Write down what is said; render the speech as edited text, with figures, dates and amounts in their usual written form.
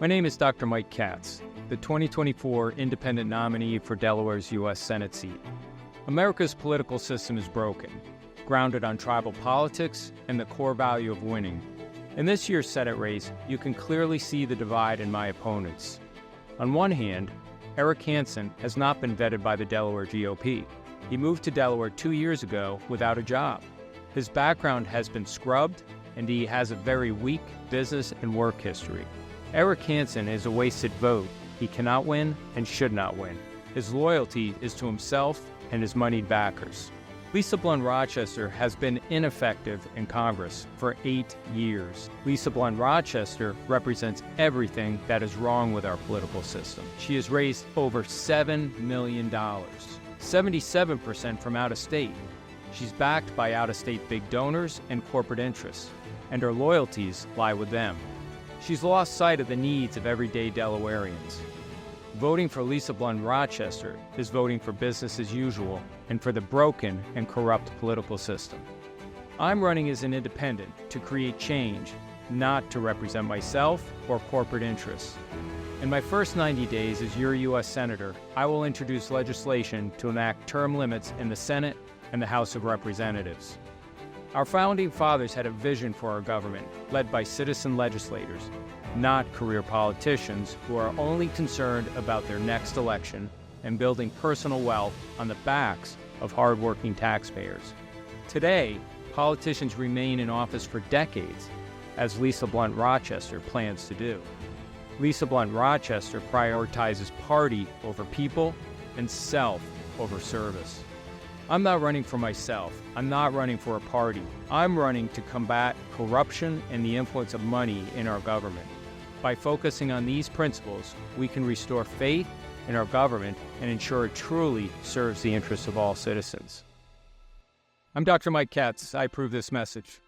My name is Dr. Mike Katz, the 2024 independent nominee for Delaware's U.S. Senate seat. America's political system is broken, grounded on tribal politics and the core value of winning. In this year's Senate race, you can clearly see the divide in my opponents. On one hand, Eric Hansen has not been vetted by the Delaware GOP. He moved to Delaware 2 years ago without a job. His background has been scrubbed, and he has a very weak business and work history. Eric Hansen is a wasted vote. He cannot win and should not win. His loyalty is to himself and his moneyed backers. Lisa Blunt Rochester has been ineffective in Congress for 8 years. Lisa Blunt Rochester represents everything that is wrong with our political system. She has raised over $7 million, 77% from out of state. She's backed by out-of-state big donors and corporate interests, and her loyalties lie with them. She's lost sight of the needs of everyday Delawareans. Voting for Lisa Blunt Rochester is voting for business as usual and for the broken and corrupt political system. I'm running as an independent to create change, not to represent myself or corporate interests. In my first 90 days as your U.S. Senator, I will introduce legislation to enact term limits in the Senate and the House of Representatives. Our founding fathers had a vision for our government, led by citizen legislators, not career politicians who are only concerned about their next election and building personal wealth on the backs of hardworking taxpayers. Today, politicians remain in office for decades, as Lisa Blunt Rochester plans to do. Lisa Blunt Rochester prioritizes party over people and self over service. I'm not running for myself. I'm not running for a party. I'm running to combat corruption and the influence of money in our government. By focusing on these principles, we can restore faith in our government and ensure it truly serves the interests of all citizens. I'm Dr. Mike Katz. I approve this message.